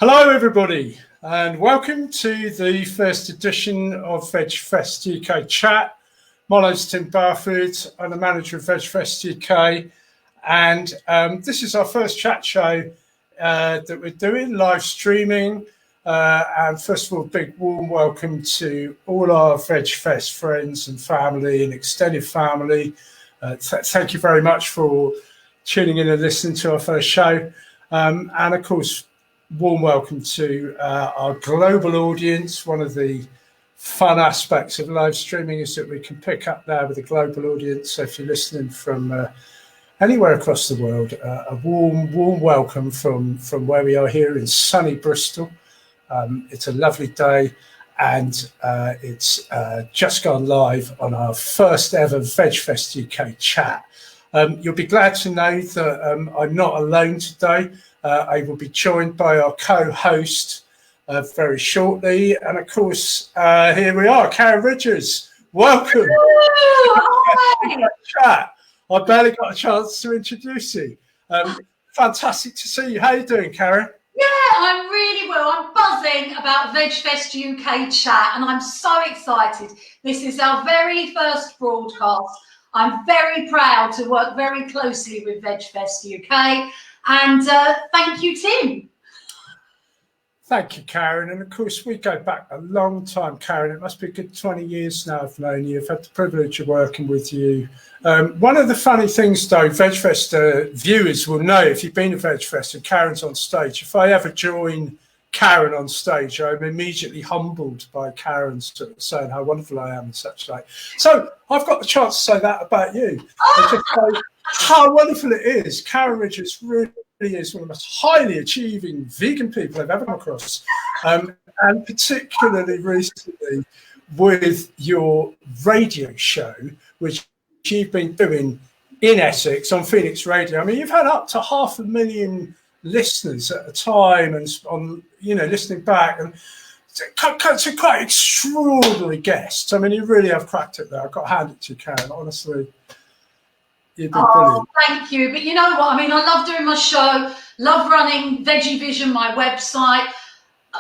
Hello everybody and welcome to the first edition of VegfestUK Chat. My name's Tim Barford, I'm the manager of VegfestUK, and this is our first chat show that we're doing, live streaming. And first of all, big warm welcome to all our VegFest friends and family and extended family. Thank you very much for tuning in and listening to our first show. And of course, warm welcome to our global audience. One of the fun aspects of live streaming is that we can pick up there with a global audience. So if you're listening from anywhere across the world, a warm welcome from where we are here in sunny Bristol. It's a lovely day, and it's just gone live on our first ever VegfestUK chat. You'll be glad to know that I'm not alone today. I will be joined by our co-host very shortly. And of course, here we are, Karen Ridgers. Welcome. Chat. I barely got a chance to introduce you. Fantastic to see you. How are you doing, Karen? Yeah, I'm really well. I'm buzzing about VegfestUK chat, and I'm so excited. This is our very first broadcast. I'm very proud to work very closely with VegfestUK, and thank you, Tim. Thank you, Karen. And of course, we go back a long time, Karen. It must be a good 20 years now I've known you. I've had the privilege of working with you. One of the funny things, though, VegFest viewers will know if you've been to VegFest and Karen's on stage, if I ever join Karen on stage, I'm immediately humbled by Karen sort of saying how wonderful I am and such like. So I've got the chance to say that about you. And just say how wonderful it is. Karen Ridgers really is one of the most highly achieving vegan people I've ever come across, and particularly recently with your radio show, which you've been doing in Essex on Phoenix Radio. I mean, you've had up to 500,000 listeners at a time, and on listening back, and to quite extraordinary guests. I mean, you really have cracked it there. I've got to hand it to you, Karen. Honestly. Oh, thank you. But you know what? I mean, I love doing my show, love running Veggie Vision, my website.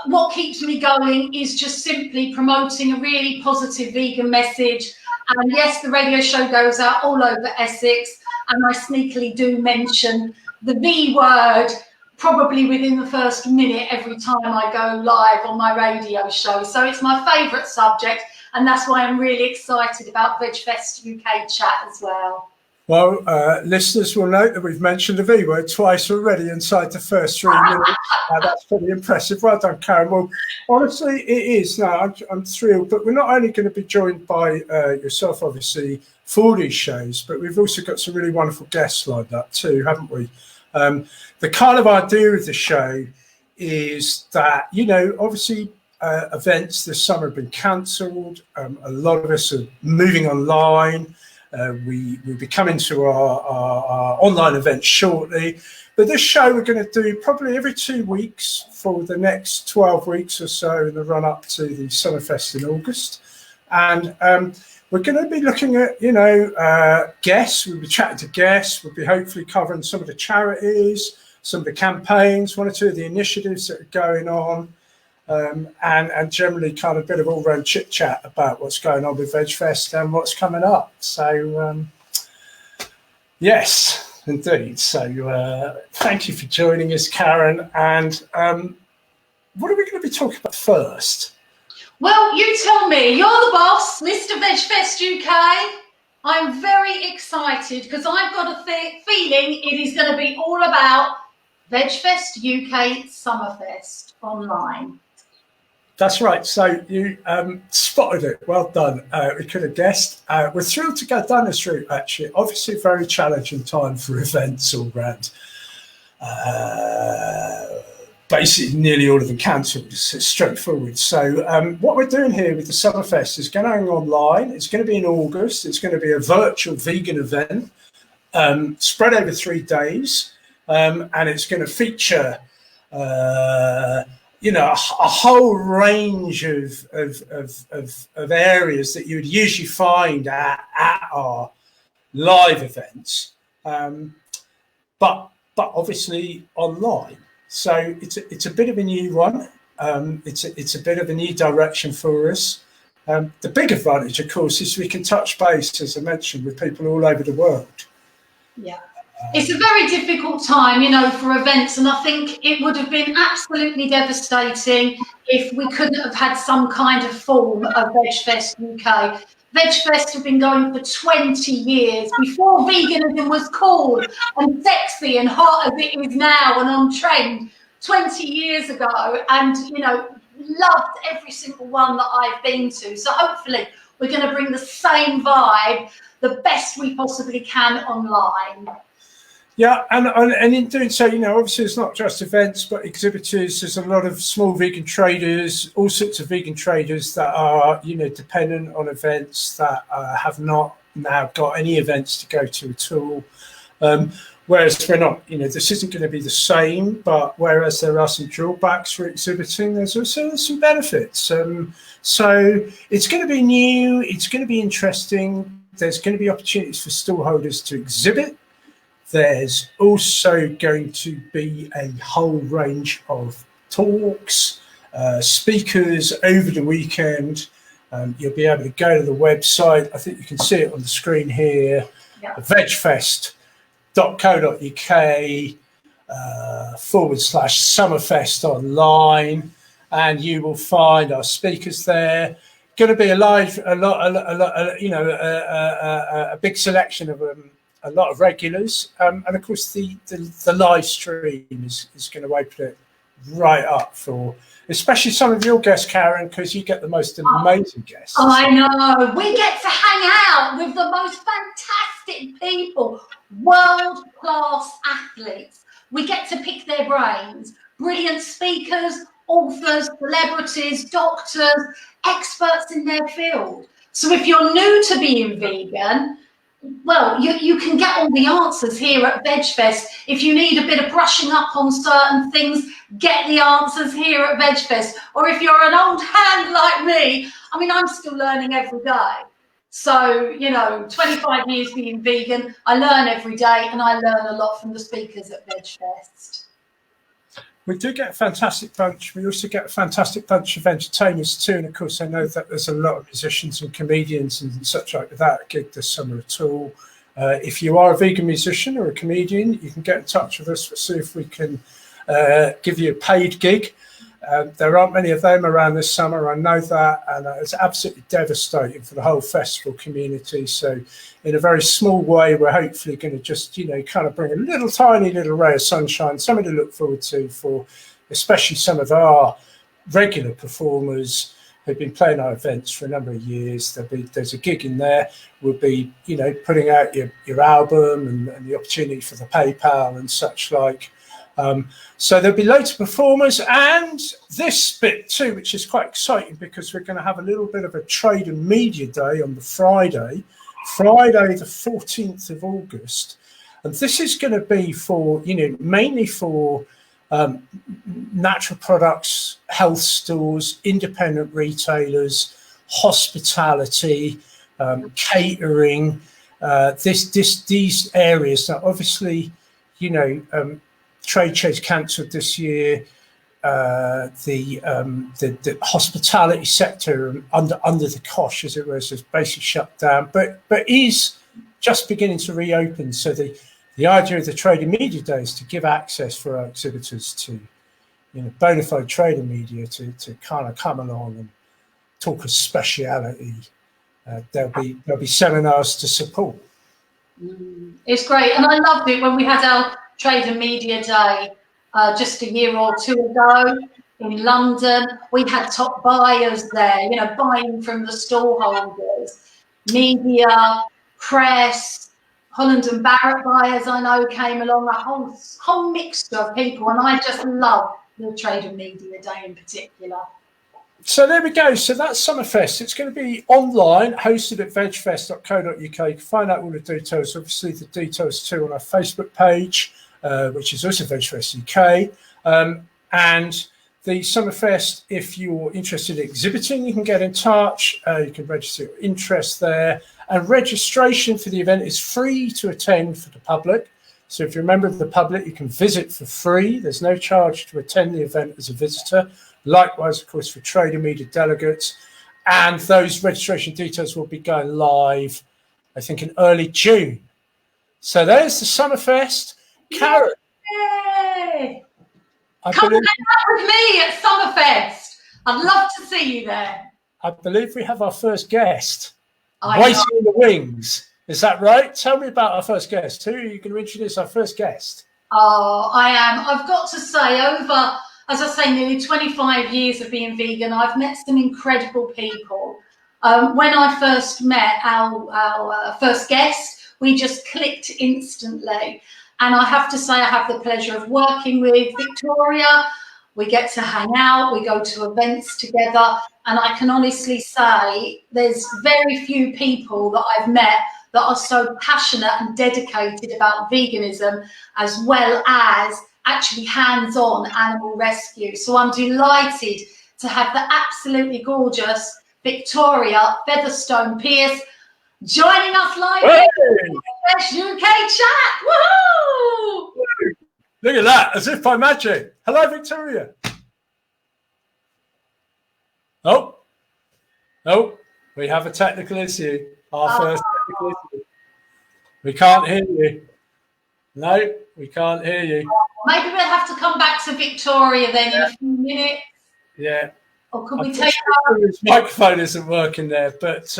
What keeps me going is just simply promoting a really positive vegan message. And yes, the radio show goes out all over Essex, and I sneakily do mention the V word probably within the first minute every time I go live on my radio show. So it's my favourite subject, and that's why I'm really excited about VegfestUK chat as well. Well, listeners will note that we've mentioned the V word twice already inside the first 3 minutes. That's pretty impressive. Well done, Karen. Well, honestly, it is. Now, I'm thrilled. But we're not only going to be joined by yourself, obviously, for these shows, but we've also got some really wonderful guests lined up too, haven't we? The kind of idea of the show is that, obviously, events this summer have been cancelled. A lot of us are moving online. We'll be coming to our online event shortly. But this show we're going to do probably every 2 weeks for the next 12 weeks or so in the run-up to the Summerfest in August. And we're going to be looking at, guests. We'll be chatting to guests. We'll be hopefully covering some of the charities, some of the campaigns, one or two of the initiatives that are going on. And generally kind of a bit of all-round chit-chat about what's going on with VegFest and what's coming up. So, yes, indeed. So thank you for joining us, Karen. And what are we going to be talking about first? Well, you tell me. You're the boss, Mr. VegfestUK. I'm very excited because I've got a feeling it is going to be all about VegfestUK Summerfest online. That's right. So you spotted it. Well done. We could have guessed. We're thrilled to go down this route, actually. Obviously, a very challenging time for events all around. Basically, nearly all of them cancelled. It's straightforward. So what we're doing here with the Summerfest is going online. It's going to be in August. It's going to be a virtual vegan event spread over 3 days. And it's going to feature a whole range of areas that you would usually find at our live events, but obviously online. So it's a bit of a new one. It's a bit of a new direction for us. The big advantage, of course, is we can touch base, as I mentioned, with people all over the world. Yeah. It's a very difficult time, you know, for events, and I think it would have been absolutely devastating if we couldn't have had some kind of form of VegFest UK. VegFest have been going for 20 years, before veganism was cool and sexy and hot as it is now and on trend 20 years ago, and, you know, loved every single one that I've been to. So hopefully we're going to bring the same vibe, the best we possibly can online. Yeah, and in doing so, you know, obviously it's not just events, but exhibitors. There's a lot of small vegan traders, all sorts of vegan traders that are, you know, dependent on events that have not now got any events to go to at all. Whereas we're not, you know, this isn't going to be the same, but whereas there are some drawbacks for exhibiting, there's also some benefits. So it's going to be new, it's going to be interesting. There's going to be opportunities for stallholders to exhibit. There's also going to be a whole range of talks, speakers over the weekend. You'll be able to go to the website. I think you can see it on the screen here, yeah. VegfestUK.co.uk/Summerfest online, and you will find our speakers there. Going to be a big selection of a lot of regulars, and of course the live stream is going to open it right up for especially some of your guests, Karen, because you get the most amazing guests. I know, we get to hang out with the most fantastic people, world-class athletes. We get to pick their brains, brilliant speakers, authors, celebrities, doctors, experts in their field. So if you're new to being vegan, well, you can get all the answers here at VegFest. If you need a bit of brushing up on certain things, get the answers here at VegFest. Or if you're an old hand like me, I mean, I'm still learning every day. So, you know, 25 years being vegan, I learn every day, and I learn a lot from the speakers at VegFest. We do get a fantastic bunch. We also get a fantastic bunch of entertainers too. And of course, I know that there's a lot of musicians and comedians and such like that gig this summer at all. If you are a vegan musician or a comedian, you can get in touch with us to see if we can give you a paid gig. There aren't many of them around this summer, I know that, and it's absolutely devastating for the whole festival community. So in a very small way, we're hopefully going to just, you know, kind of bring a tiny little ray of sunshine, something to look forward to for especially some of our regular performers who've been playing our events for a number of years. There's a gig in there. We'll be, you know, putting out your album and the opportunity for the PayPal and such like. So there'll be loads of performers, and this bit too, which is quite exciting because we're going to have a little bit of a trade and media day on the Friday the 14th of August. And this is going to be for, you know, mainly for natural products, health stores, independent retailers, hospitality, catering, these areas. Now, obviously, you know, trade shows cancelled this year. The hospitality sector under the cosh, as it was, is basically shut down, but is just beginning to reopen. So the idea of the trade and media day is to give access for our exhibitors to, you know, bona fide trade and media to kind of come along and talk of speciality. There'll be seminars to support. It's great, and I loved it when we had our Trade and Media Day just a year or two ago in London. We had top buyers there, you know, buying from the stallholders, media, press, Holland and Barrett buyers I know came along, a whole mixture of people, and I just love the Trade and Media Day in particular. So there we go. So that's Summerfest. It's going to be online, hosted at VegfestUK.co.uk. You can find out all the details, obviously the details too, on our Facebook page, which is also VegfestUK. And the Summerfest, if you're interested in exhibiting, you can get in touch. You can register your interest there. And registration for the event is free to attend for the public. So if you're a member of the public, you can visit for free. There's no charge to attend the event as a visitor. Likewise, of course, for trade and media delegates. And those registration details will be going live, I think, in early June. So there's the Summerfest. Karen. Yay! Come hang out with me at Summerfest. I'd love to see you there. I believe we have our first guest waiting in the wings. Is that right? Tell me about our first guest. Who are you going to introduce our first guest? Oh, I am. I've got to say, over, as I say, nearly 25 years of being vegan, I've met some incredible people. When I first met our first guest, we just clicked instantly. And I have to say, I have the pleasure of working with Victoria. We get to hang out, we go to events together. And I can honestly say there's very few people that I've met that are so passionate and dedicated about veganism, as well as actually hands-on animal rescue. So I'm delighted to have the absolutely gorgeous Victoria Featherstone Pearce joining us live hey! in the UK chat. Woohoo! Look at that, as if by magic. Hello, Victoria. Oh, we have a technical issue. Our first technical issue. We can't hear you. No, we can't hear you. Maybe we'll have to come back to Victoria then in a few minutes. Yeah. Or could we take Victoria's microphone isn't working there, but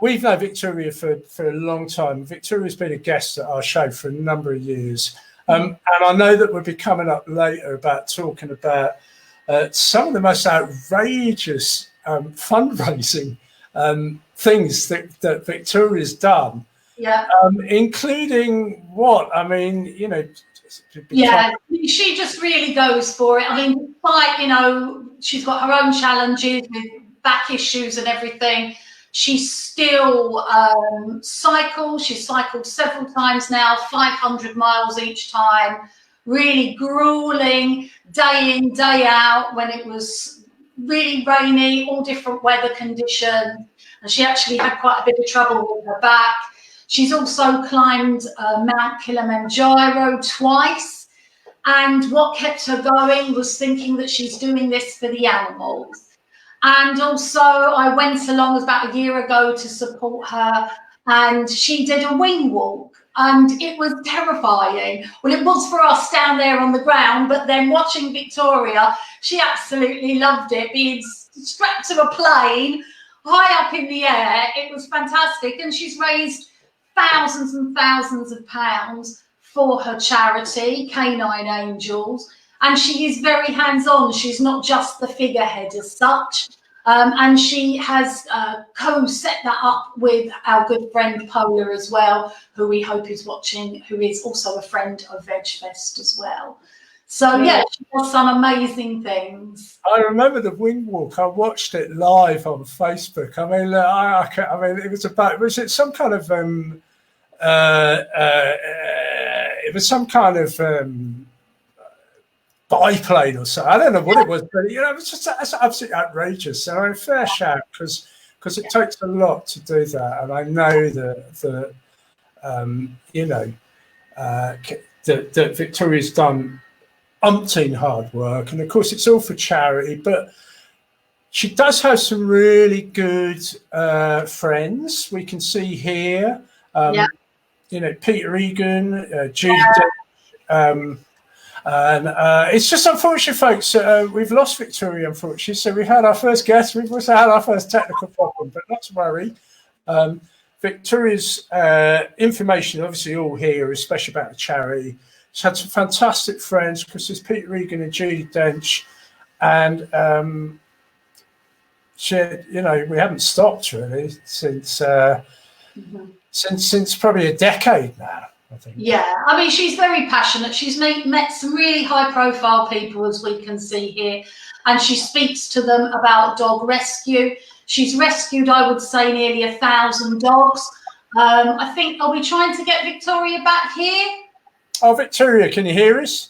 we've known Victoria for a long time. Victoria's been a guest at our show for a number of years. And I know that we'll be coming up later about talking about some of the most outrageous fundraising things that Victoria's done. Yeah. Including what? I mean, yeah, she just really goes for it. I mean, despite, she's got her own challenges with back issues and everything, she still cycles. She's cycled several times now, 500 miles each time, really grueling, day in, day out, when it was really rainy, all different weather conditions. And she actually had quite a bit of trouble with her back. She's also climbed Mount Kilimanjaro twice. And what kept her going was thinking that she's doing this for the animals. And also I went along about a year ago to support her, and she did a wing walk, and it was terrifying. Well, it was for us down there on the ground, but then watching Victoria, she absolutely loved it, being strapped to a plane high up in the air. It was fantastic. And she's raised thousands and thousands of pounds for her charity, Canine Angels, and she is very hands-on. She's not just the figurehead as such, and she has co-set that up with our good friend Pola as well, who we hope is watching, who is also a friend of VegFest as well. So yeah, she does some amazing things. I remember the wing walk. I watched it live on Facebook. I mean, it was about. Was it some kind of? It was some kind of biplane or something. I don't know what it was, but it was just absolutely outrageous. So a fair shout because it takes a lot to do that, and I know that Victoria's done umpteen hard work, and of course it's all for charity, but she does have some really good friends. We can see here, Peter Egan, Judy Dench, and it's just unfortunate, folks. We've lost Victoria, unfortunately. So we had our first guest. We've also had our first technical problem, but not to worry. Victoria's information, obviously, all here, especially about the charity. She's had some fantastic friends, because there's Peter Egan and Judy Dench, and we haven't stopped really since probably a decade now, I think. Yeah, I mean, she's very passionate. She's met some really high-profile people, as we can see here, and she speaks to them about dog rescue. She's rescued, I would say, nearly 1,000 dogs. I think, are we trying to get Victoria back here? Oh, Victoria, can you hear us?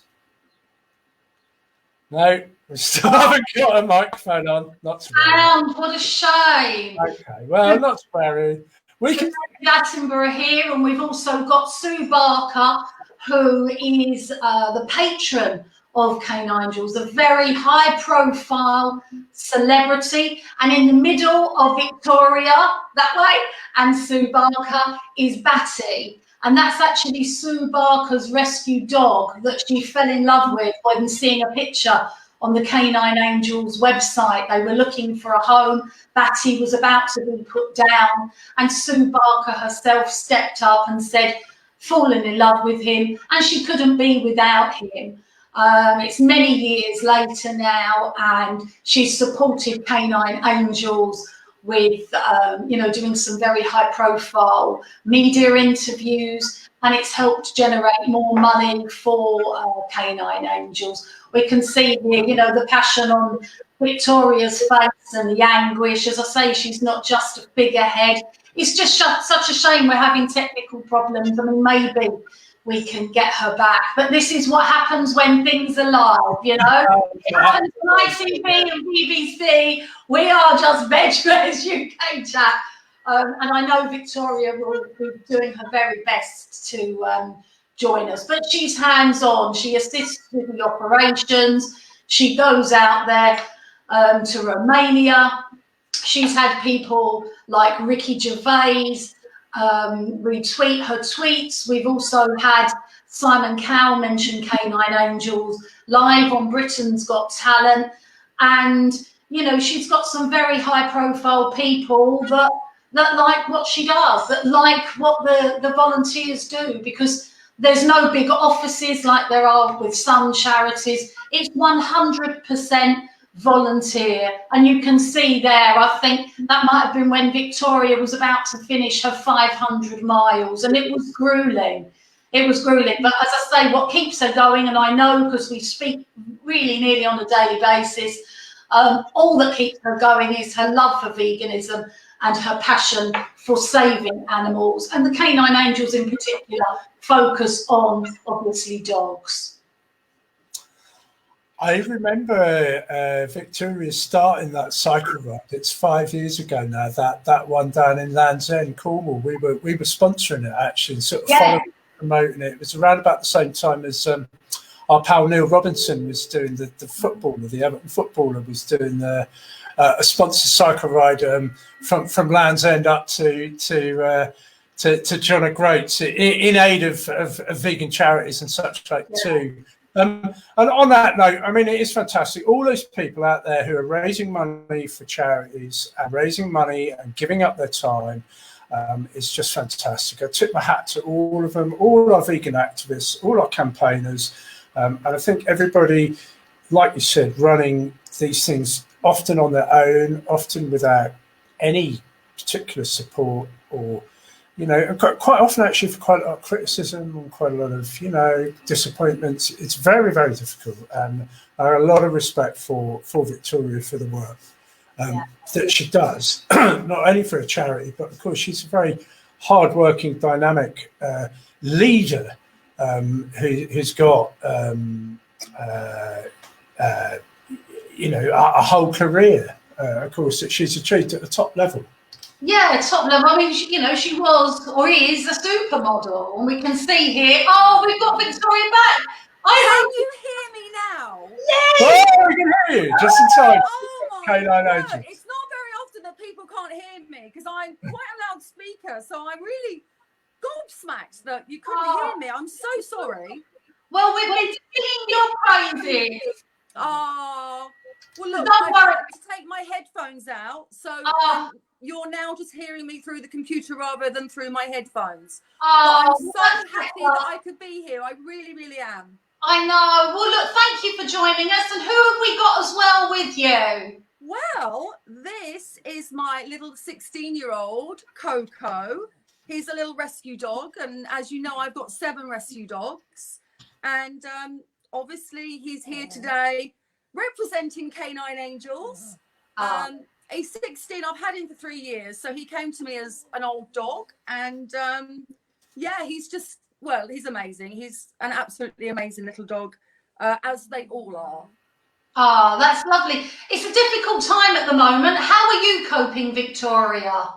No, we still haven't got a microphone on. Not to worry. What a shame. Okay, well, not to worry. We can Attenborough here, and we've also got Sue Barker, who is the patron of Cane Angels, a very high-profile celebrity. And in the middle of Victoria, that way, and Sue Barker is Batty. And that's actually Sue Barker's rescue dog that she fell in love with when seeing a picture on the Canine Angels website. They were looking for a home. Batty was about to be put down, and Sue Barker herself stepped up and said, fallen in love with him, and she couldn't be without him. It's many years later now, and she's supported Canine Angels with, doing some very high-profile media interviews, and it's helped generate more money for Canine Angels. We can see here, the passion on Victoria's face and the anguish. As I say, she's not just a figurehead. It's just such a shame we're having technical problems. I mean, maybe we can get her back. But this is what happens when things are live, It happens on ITV and BBC. We are just VegfestUK chat. And I know Victoria will be doing her very best to join us. But she's hands-on. She assists with the operations. She goes out there to Romania. She's had people like Ricky Gervais retweet her tweets. We've also had Simon Cowell mention Canine Angels live on Britain's Got Talent. And, she's got some very high-profile people that like what she does, that like what the volunteers do, because there's no big offices like there are with some charities. It's 100% volunteer, and you can see there, I think that might have been when Victoria was about to finish her 500 miles, and it was grueling. It was grueling, but as I say, what keeps her going, and I know because we speak really nearly on a daily basis, all that keeps her going is her love for veganism and her passion for saving animals, and the Canine Angels in particular focus on, obviously, dogs. I remember Victoria starting that cycle ride. It's 5 years ago now. That one down in Land's End, Cornwall. We were sponsoring it actually, and sort of following, promoting it. It was around about the same time as our pal Neil Robinson was doing the footballer, the Everton footballer, was doing a sponsored cycle ride from Land's End up to John O'Groats in aid of vegan charities and such like too. And on that note, I mean, it is fantastic. All those people out there who are raising money for charities and raising money and giving up their time, it's just fantastic. I tip my hat to all of them, all our vegan activists, all our campaigners. And I think everybody, like you said, running these things often on their own, often without any particular support or, quite often actually for quite a lot of criticism and quite a lot of, disappointments. It's very, very difficult. And I have a lot of respect for Victoria for the work that she does, not only for a charity, but of course she's a very hardworking, dynamic leader who's got, a whole career, of course, that she's achieved at the top level. Yeah, top level. I mean, she was or is a supermodel, and we can see here. Oh, we've got Victoria back. Can you hear me now? Yes. Oh, we can hear you just in time. Oh my God. It's not very often that people can't hear me because I'm quite a loudspeaker, so I'm really gobsmacked that you couldn't hear me. I'm so sorry. Well, we've been singing your praises. Oh, well, look, I tried to take my headphones out, so you're now just hearing me through the computer rather than through my headphones. But I'm so happy that I could be here. I really, really am. I know. Well, look, thank you for joining us. And who have we got as well with you? Well, this is my little 16-year-old, Coco. He's a little rescue dog. And as you know, I've got 7 rescue dogs. And obviously, he's here today representing Canine Angels. He's 16. I've had him for 3 years. So he came to me as an old dog. And he's amazing. He's an absolutely amazing little dog, as they all are. Oh, that's lovely. It's a difficult time at the moment. How are you coping, Victoria?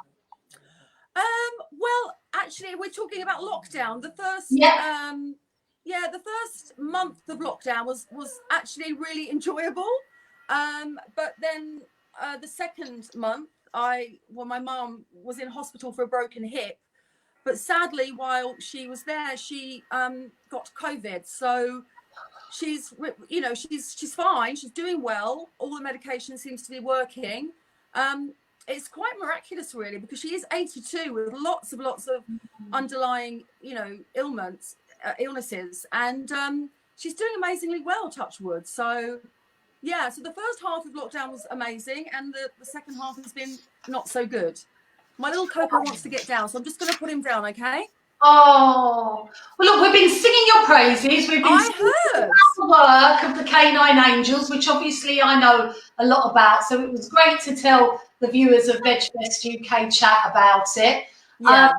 Well, actually, we're talking about lockdown. The first, the first month of lockdown was actually really enjoyable. But then the second month, my mum was in hospital for a broken hip, but sadly, while she was there, she got COVID. So she's fine. She's doing well. All the medication seems to be working. It's quite miraculous, really, because she is 82 with lots of underlying, illnesses, and she's doing amazingly well, touch wood. So yeah, so the first half of lockdown was amazing, and the second half has been not so good. My little Coco wants to get down, so I'm just going to put him down, okay? Oh, well, look, we've been singing your praises. We've been singing about the work of the Canine Angels, which obviously I know a lot about. So it was great to tell the viewers of VegfestUK chat about it. Yeah.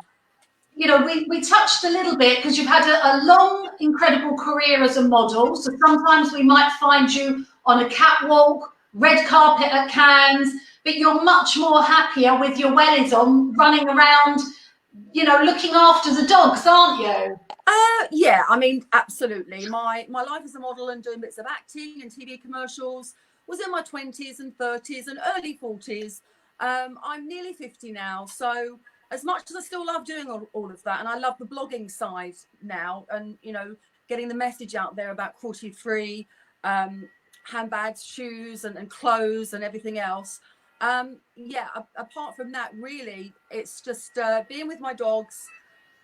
We touched a little bit because you've had a long, incredible career as a model. So sometimes we might find you on a catwalk, red carpet at Cannes, but you're much more happier with your wellies on, running around, looking after the dogs, aren't you? Yeah, I mean, absolutely. My life as a model and doing bits of acting and TV commercials was in my 20s and 30s and early 40s. I'm nearly 50 now, so as much as I still love doing all of that, and I love the blogging side now, and getting the message out there about cruelty-free handbags, shoes, and clothes and everything else. Apart from that, really, it's just being with my dogs,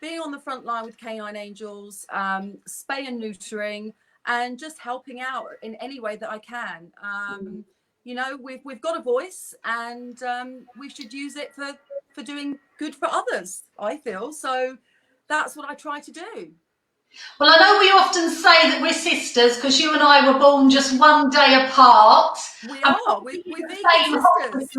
being on the front line with Canine Angels, spay and neutering, and just helping out in any way that I can. We've got a voice, and we should use it for doing good for others, I feel. So that's what I try to do. Well, I know we often say that we're sisters because you and I were born just one day apart. We are. We're vegan sisters.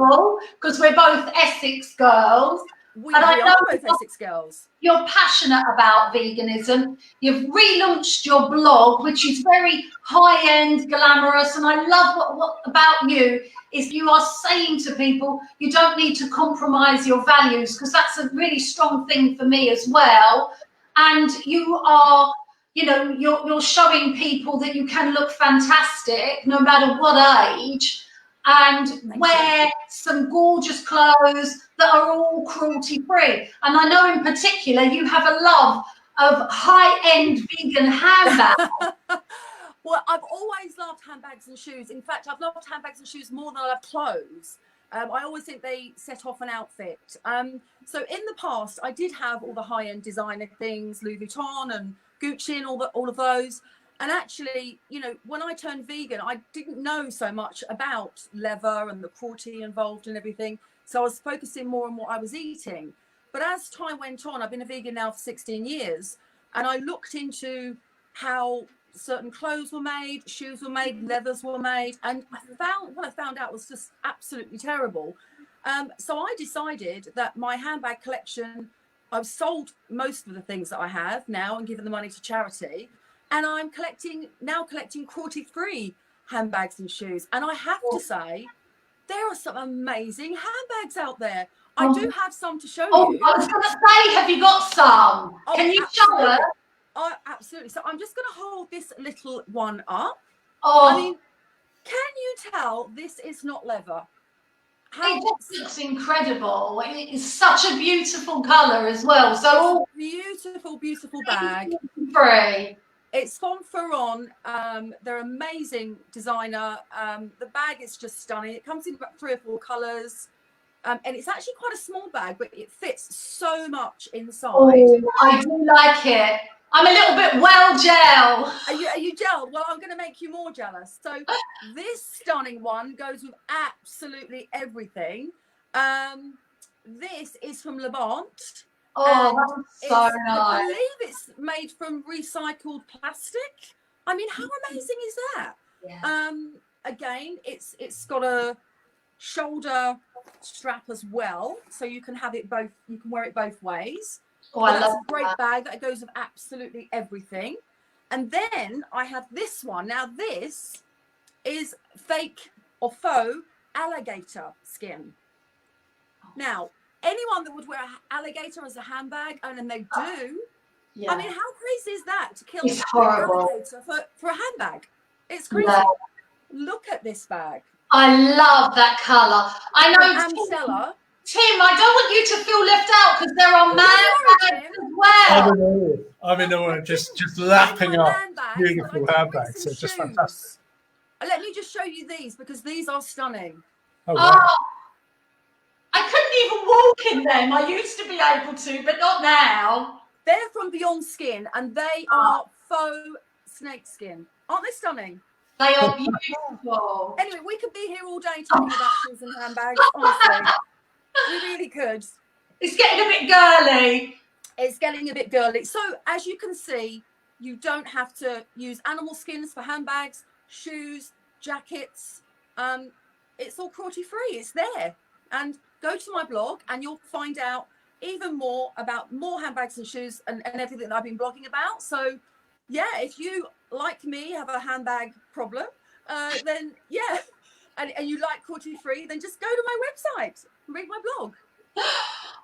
Because we're both Essex girls. We are both Essex girls. You're passionate about veganism. You've relaunched your blog, which is very high-end, glamorous, and I love what about you is you are saying to people you don't need to compromise your values, because that's a really strong thing for me as well. And you are, you're showing people that you can look fantastic no matter what age, and wear some gorgeous clothes that are all cruelty-free. And I know in particular you have a love of high-end vegan handbags. Well, I've always loved handbags and shoes. In fact, I've loved handbags and shoes more than I love clothes. I always think they set off an outfit. So in the past, I did have all the high-end designer things, Louis Vuitton and Gucci and all of those. And actually, when I turned vegan, I didn't know so much about leather and the cruelty involved and everything. So I was focusing more on what I was eating. But as time went on, I've been a vegan now for 16 years. And I looked into how certain clothes were made, shoes were made, leathers were made. And what I found out was just absolutely terrible. So I decided that my handbag collection, I've sold most of the things that I have now and given the money to charity. And I'm now collecting cruelty-free handbags and shoes. And I have to say, there are some amazing handbags out there. I do have some to show you. I was going to say, have you got some? Can you show us? Oh, absolutely. So I'm just going to hold this little one up. Oh, I mean, can you tell this is not leather? It just looks incredible. It is such a beautiful colour as well. So beautiful, beautiful bag. Free. It's from Ferron. They're amazing designer. The bag is just stunning. It comes in about 3 or 4 colours. And it's actually quite a small bag, but it fits so much inside. Oh, I do like it. I'm a little bit well gel. Are you gelled? Well, I'm going to make you more jealous. So this stunning one goes with absolutely everything. This is from Levant. Oh, that's so nice. I believe it's made from recycled plastic. I mean, how amazing is that? Yeah. Again, it's got a shoulder strap as well, so you can have it both. You can wear it both ways. Oh, I love a great bag that goes with absolutely everything. And then I have this one. Now this is fake or faux alligator skin. Now anyone that would wear an alligator as a handbag, and then they do. Yeah. I mean, how crazy is that to kill It's an horrible. alligator for a handbag? It's crazy. Yeah. Look at this bag. I love that colour. I know, Amstella. Tim, I don't want you to feel left out because there are man bags as well. I'm in awe, just lapping up beautiful handbags. They're just fantastic. Let me just show you these because these are stunning. Oh, wow. I couldn't even walk in them. I used to be able to, but not now. They're from Beyond Skin and they are faux snake skin. Aren't they stunning? They are beautiful. Anyway, we could be here all day talking about shoes and handbags, honestly. We really could. It's getting a bit girly. It's getting a bit girly. So, as you can see, you don't have to use animal skins for handbags, shoes, jackets. It's all cruelty-free. It's there. And go to my blog and you'll find out even more about more handbags and shoes and everything that I've been blogging about. So, yeah, if you, like me, have a handbag problem, then, yeah, and you like cruelty-free, then just go to my website and read my blog.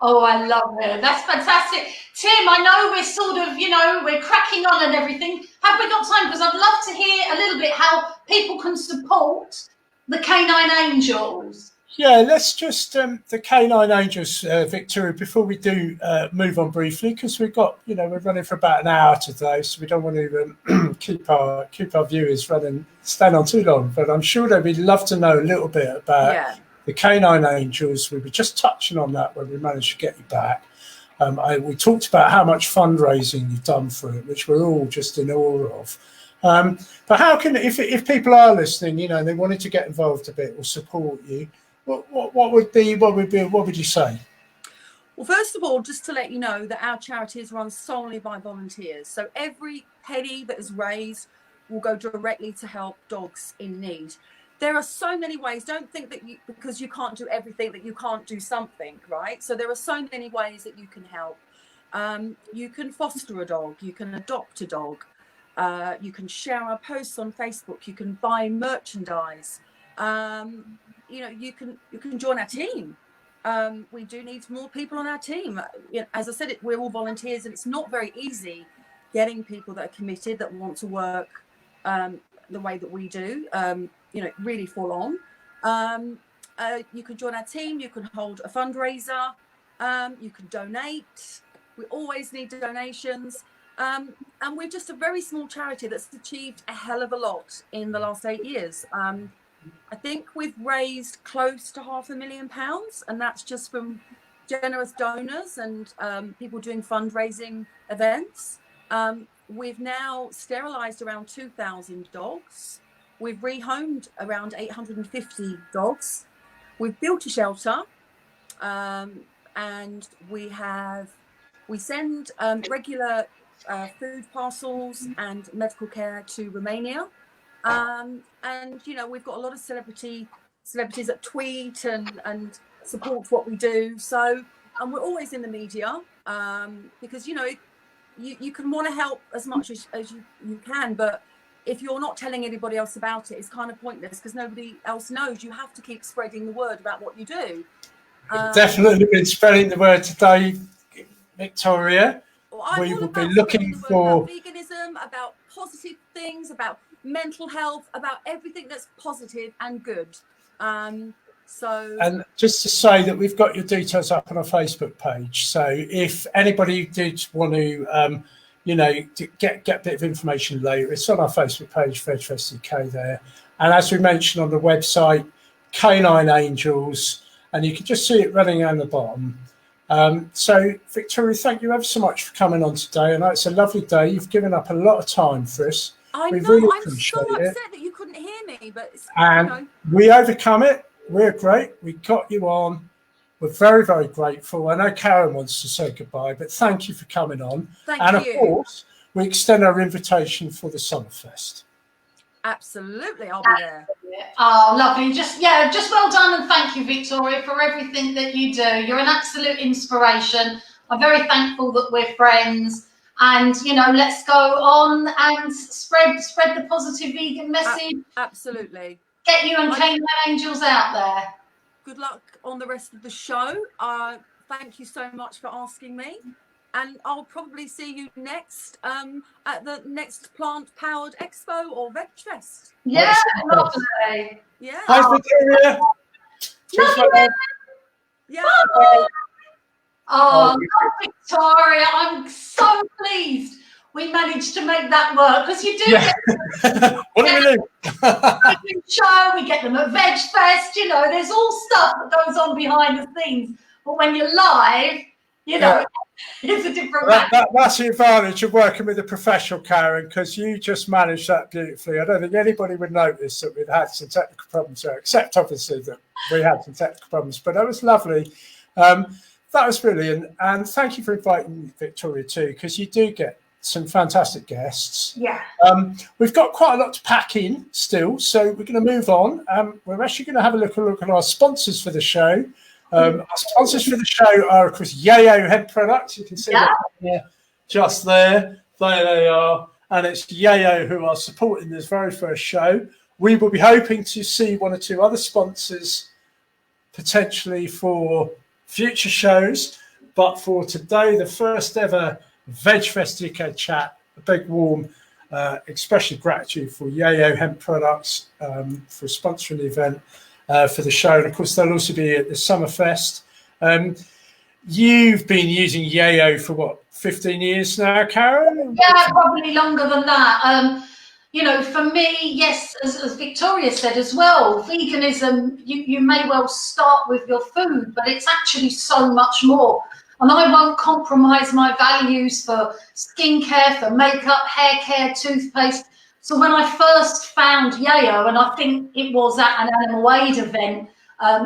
Oh, I love it. That's fantastic. Tim, I know we're sort of, we're cracking on and everything. Have we got time? Because I'd love to hear a little bit how people can support the Canine Angels. Yeah, let's just the Canine Angels, Victoria, before we do move on briefly, because we've got, we're running for about an hour today, so we don't want to keep our viewers staying on too long. But I'm sure they'd love to know a little bit about the Canine Angels. We were just touching on that when we managed to get you back. We talked about how much fundraising you've done for it, which we're all just in awe of. But how can, if people are listening, they wanted to get involved a bit or support you, what would you say? Well, first of all, just to let you know that our charity is run solely by volunteers. So every penny that is raised will go directly to help dogs in need. There are so many ways. Don't think that because you can't do everything that you can't do something, right? So there are so many ways that you can help. You can foster a dog. You can adopt a dog. You can share our posts on Facebook. You can buy merchandise. You can join our team. We do need more people on our team. As I said, we're all volunteers, and it's not very easy getting people that are committed, that want to work the way that we do. Really full on. You can join our team. You can hold a fundraiser. You can donate. We always need donations. And we're just a very small charity that's achieved a hell of a lot in the last 8 years. I think we've raised close to £500,000, and that's just from generous donors and people doing fundraising events. We've now sterilised around 2,000 dogs. We've rehomed around 850 dogs. We've built a shelter, and we send regular food parcels and medical care to Romania. And we've got a lot of celebrities that tweet and support what we do. So, and we're always in the media because you can want to help as much as you can, but if you're not telling anybody else about it, it's kind of pointless because nobody else knows. You have to keep spreading the word about what you do. Definitely been spreading the word today, Victoria. We will be looking for about veganism, about positive things, about mental health, about everything that's positive and good. And just to say that we've got your details up on our Facebook page. So if anybody did want to, to get a bit of information later, it's on our Facebook page, VegfestUK there. And as we mentioned on the website, Canine Angels, and you can just see it running down the bottom. So, Victoria, thank you ever so much for coming on today. I know it's a lovely day. You've given up a lot of time for us. I'm so upset that you couldn't hear me, but we overcome it. We're great. We got you on. We're very, very grateful. I know Karen wants to say goodbye, but thank you for coming on. Thank you. And of course, we extend our invitation for the Summerfest. Absolutely, I'll be there. Oh, lovely. Just well done, and thank you, Victoria, for everything that you do. You're an absolute inspiration. I'm very thankful that we're friends, and let's go on and spread the positive vegan message. Absolutely. Get you and Canine Angels out there. Good luck on the rest of the show. thank you so much for asking me. And I'll probably see you next at the next Plant Powered Expo or VegFest. Yeah, lovely. Yeah. Hi, Victoria. Lovely. Yeah. Oh, Victoria, I'm so pleased we managed to make that work, because you do get what do we do? show, we get them at VegFest, you know, there's all stuff that goes on behind the scenes. But when you're live, you know, it's a different that's the advantage of working with a professional, Karen, because you just managed that beautifully. I don't think anybody would notice that we'd had some technical problems there, except obviously that we had some technical problems. But that was lovely. That was brilliant. And thank you for inviting Victoria too, because you do get some fantastic guests. Yeah. We've got quite a lot to pack in still, so we're going to move on. We're actually going to have a look at our sponsors for the show. Our sponsors for the show are, of course, Yayo Hemp Products. You can see them here, just there. There they are. And it's Yayo who are supporting this very first show. We will be hoping to see one or two other sponsors potentially for future shows. But for today, the first ever VegfestUK chat, a big warm expression of gratitude for Yayo Hemp Products for sponsoring the event for the show. And of course, they'll also be at the Summerfest. You've been using Yayo for what, 15 years now, Karen? Yeah, probably longer than that. You know, for me, yes, as Victoria said as well, veganism, you may well start with your food, but it's actually so much more. And I won't compromise my values for skincare, for makeup, hair care, toothpaste. So when I first found Yayo, and I think it was at an Animal Aid event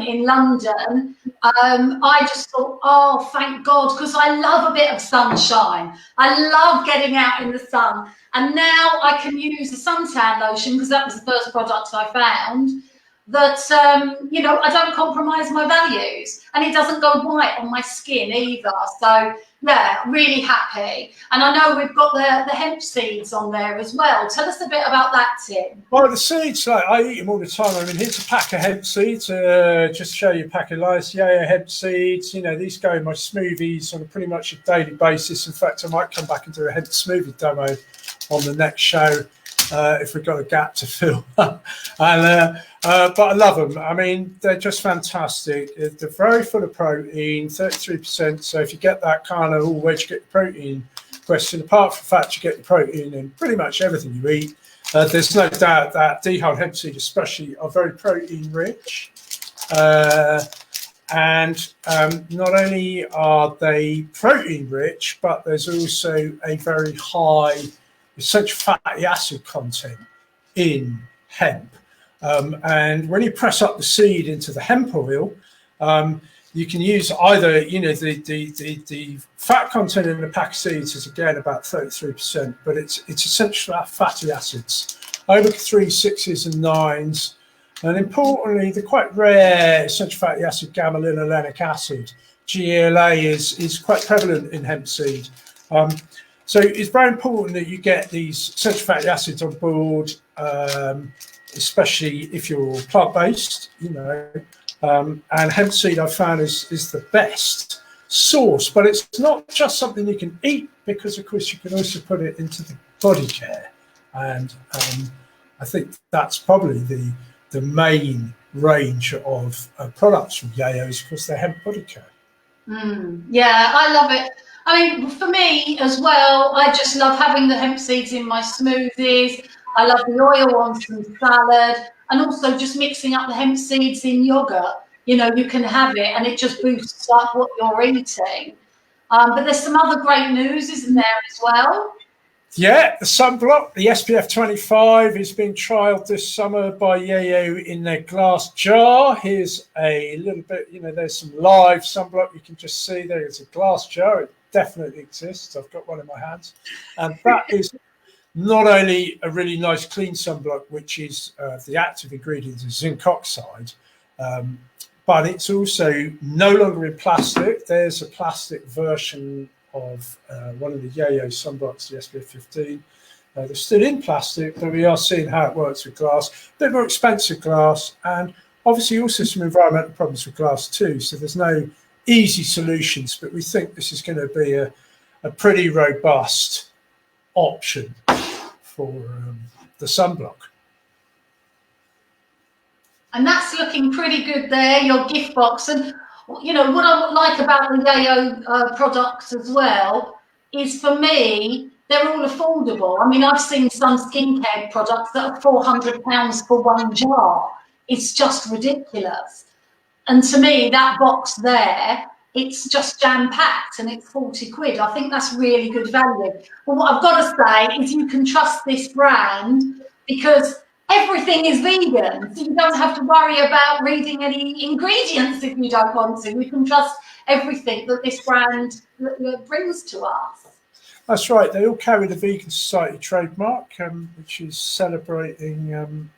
in London, I just thought, oh, thank God, because I love a bit of sunshine. I love getting out in the sun. And now I can use a suntan lotion, because that was the first product I found, that, you know, I don't compromise my values, and it doesn't go white on my skin either. So, yeah, really happy. And I know we've got the hemp seeds on there as well. Tell us a bit about that, Tim. Well, the seeds, like, I eat them all the time. I mean, here's a pack of hemp seeds. Just to show you a pack of nice Yayo hemp seeds. You know, these go in my smoothies on a pretty much a daily basis. In fact, I might come back and do a hemp smoothie demo on the next show if we've got a gap to fill. But I love them. I mean, they're just fantastic. They're very full of protein, 33%. So if you get that kind of, where'd you get your protein question, apart from the fact you get your protein in pretty much everything you eat, there's no doubt that dehydrated hemp seed especially are very protein rich. And not only are they protein rich, but there's also a very high essential fatty acid content in hemp. And when you press up the seed into the hemp oil, you can use either, you know, the fat content in the pack of seeds is again about 33%, but it's essential fatty acids, omega-3, 6s and 9s, and importantly, the quite rare essential fatty acid gamma-linolenic acid, GLA, is quite prevalent in hemp seed. So it's very important that you get these essential fatty acids on board, especially if you're plant-based, you know. And hemp seed I've found is the best source, but it's not just something you can eat, because of course you can also put it into the body care. And I think that's probably the main range of products from Yayo's, because they're hemp body care. Yeah, I love it. I mean, for me as well, I just love having the hemp seeds in my smoothies. I love the oil on some salad, and also just mixing up the hemp seeds in yogurt. You know, you can have it and it just boosts up what you're eating. But there's some other great news, isn't there, as well? Yeah, the sunblock, the SPF 25 is being trialled this summer by Yayo in their glass jar. Here's a little bit, you know, there's some live sunblock. You can just see there's a glass jar. It definitely exists. I've got one in my hands. And that is not only a really nice clean sunblock, which is the active ingredient is zinc oxide, but it's also no longer in plastic. There's a plastic version of one of the Yayo sunblocks, the SPF 15. They're still in plastic, but we are seeing how it works with glass. A bit more expensive glass, and obviously also some environmental problems with glass too. So there's no easy solutions, but we think this is going to be a pretty robust option for the sunblock. And that's looking pretty good there, your gift box. And, you know, what I like about the Yayo products as well is, for me, they're all affordable. I mean, I've seen some skincare products that are £400 for one jar. It's just ridiculous. And to me, that box there, it's just jam-packed and it's 40 quid. I think that's really good value. But what I've got to say is you can trust this brand because everything is vegan. So you don't have to worry about reading any ingredients if you don't want to. We can trust everything that this brand brings to us. That's right. They all carry the Vegan Society trademark, which is celebrating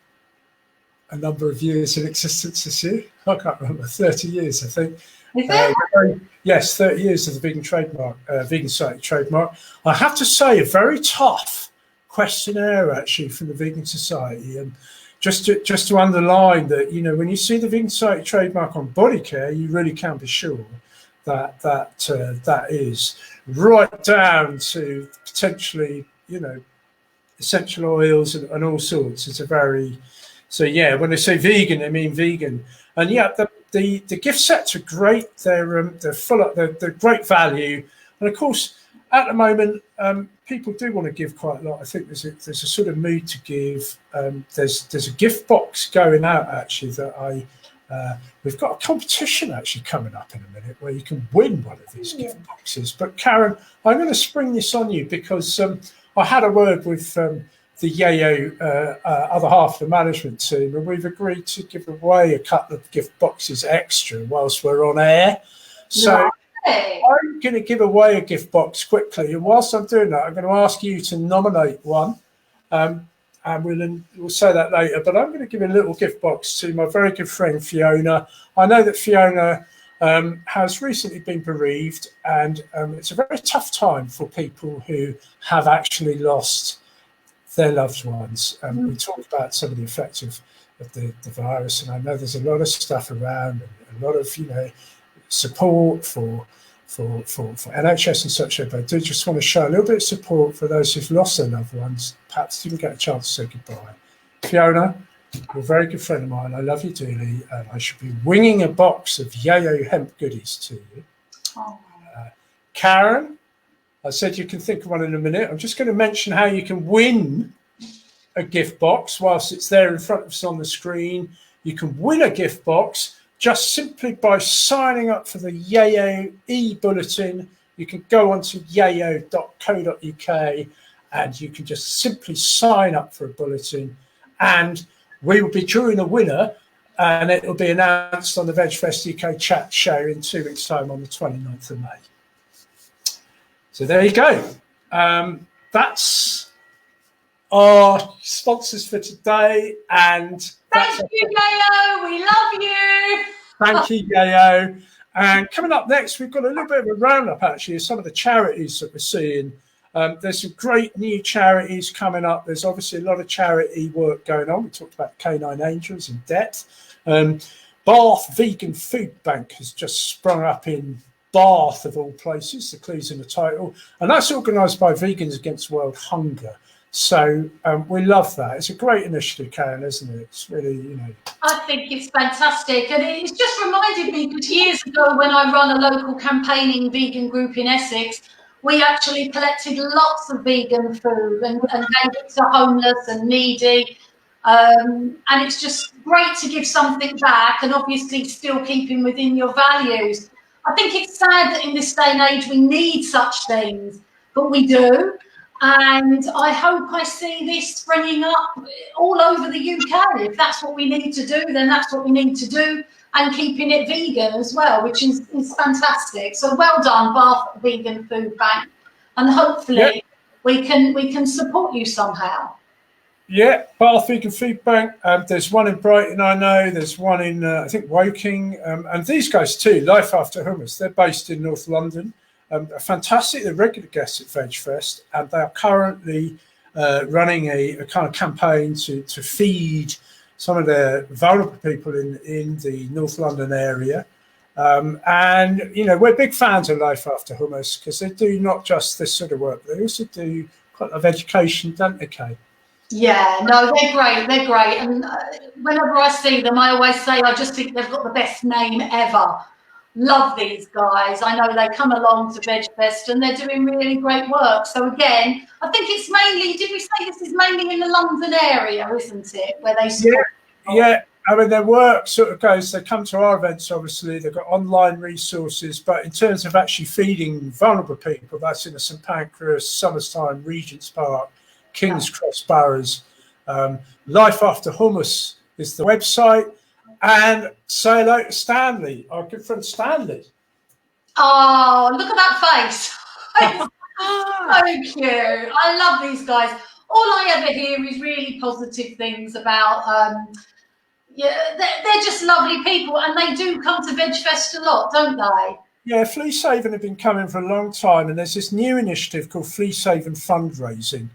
a number of years in existence this year. I can't remember, 30 years, I think. Is it? Yes, 30 years of the Vegan trademark, Vegan Society trademark. I have to say, a very tough questionnaire actually from the Vegan Society, and just to underline that, you know, when you see the Vegan Society trademark on body care, you really can be sure that is right down to potentially, you know, essential oils and all sorts. It's a very, so yeah, when they say vegan, they mean vegan. And yeah, the gift sets are great. They're full of, they're great value. And of course, at the moment, people do want to give quite a lot. I think there's a sort of mood to give. There's a gift box going out actually that we've got a competition actually coming up in a minute where you can win one of these gift boxes. But Karen, I'm going to spring this on you because I had a word with the Yayo other half of the management team, and we've agreed to give away a couple of gift boxes extra whilst we're on air. So I'm going to give away a gift box quickly, and whilst I'm doing that, I'm going to ask you to nominate one, and we'll say that later. But I'm going to give a little gift box to my very good friend Fiona. I know that Fiona has recently been bereaved, and it's a very tough time for people who have actually lost their loved ones. We talked about some of the effects of the virus, and I know there's a lot of stuff around, and a lot of, you know, support for NHS and such, but I do just want to show a little bit of support for those who've lost their loved ones, perhaps didn't get a chance to say goodbye. Fiona, you're a very good friend of mine. I love you dearly, and I should be winging a box of Yayo hemp goodies to you. Karen, I said you can think of one in a minute. I'm just going to mention how you can win a gift box whilst it's there in front of us on the screen. You can win a gift box just simply by signing up for the Yayo e-bulletin. You can go onto yayo.co.uk and you can just simply sign up for a bulletin, and we will be drawing a winner, and it will be announced on the VegfestUK chat show in 2 weeks' time on the 29th of May. So there you go. That's our sponsors for today, and thank you, Yayo. We love you. Thank you, Yayo. And coming up next, we've got a little bit of a roundup actually of some of the charities that we're seeing. There's some great new charities coming up. There's obviously a lot of charity work going on. We talked about Canine Angels in depth. Bath Vegan Food Bank has just sprung up in Bath, of all places. The clue's in the title. And that's organised by Vegans Against World Hunger. So we love that. It's a great initiative, Karen, isn't it? It's really, you know. I think it's fantastic. And it's just reminded me that years ago when I run a local campaigning vegan group in Essex, we actually collected lots of vegan food and gave it to homeless and needy. And it's just great to give something back, and obviously still keeping within your values. I think it's sad that in this day and age we need such things, but we do. And I hope I see this springing up all over the UK. If that's what we need to do, then that's what we need to do, and keeping it vegan as well, which is fantastic. So well done, Bath Vegan Food Bank, and hopefully we can support you somehow. Yeah, Bath Vegan Food Bank. There's one in Brighton, I know. There's one in, I think, Woking. And these guys too, Lifeafterhummus. They're based in North London. Fantastic. They're regular guests at VegFest, and they are currently running a kind of campaign to feed some of the vulnerable people in the North London area. And, you know, we're big fans of Lifeafterhummus because they do not just this sort of work, they also do quite a lot of education, don't they, Kay? Yeah, no, they're great. They're great. And whenever I see them, I always say I just think they've got the best name ever. Love these guys. I know they come along to VegFest and they're doing really great work. So again, I think it's mainly, did we say this is mainly in the London area, isn't it? Where they support. Yeah. I mean, their work sort of goes, they come to our events, obviously, they've got online resources, but in terms of actually feeding vulnerable people, that's in the St Pancras, Summertime, Regent's Park, King's Cross Boroughs. Lifeafterhummus is the website. And say hello to Stanley, our good friend Stanley. Oh, look at that face. So cute. I love these guys. All I ever hear is really positive things about, they're just lovely people, and they do come to VegFest a lot, don't they? Yeah, Fleecehaven have been coming for a long time, and there's this new initiative called Fleecehaven Fundraising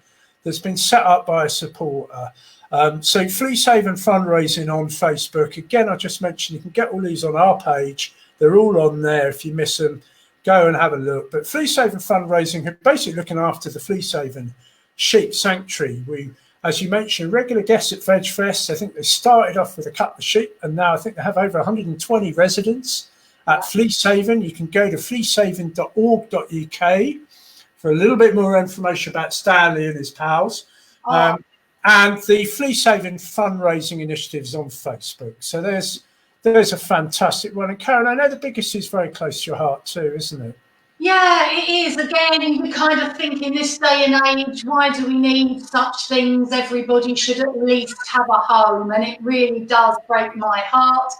that's been set up by a supporter. So Fleecehaven Fundraising on Facebook. Again, I just mentioned you can get all these on our page. They're all on there. If you miss them, go and have a look. But Fleecehaven Fundraising are basically looking after the Fleecehaven Sheep Sanctuary. We, as you mentioned, regular guests at VegFest. I think they started off with a couple of sheep, and now I think they have over 120 residents at Fleecehaven. You can go to fleecehaven.org.uk for a little bit more information about Stanley and his pals. And the Fleecehaven fundraising initiatives on Facebook. So there's a fantastic one. And Karen, I know the biggest is very close to your heart too, isn't it? Yeah, it is. Again, we kind of think in this day and age, why do we need such things? Everybody should at least have a home, and it really does break my heart.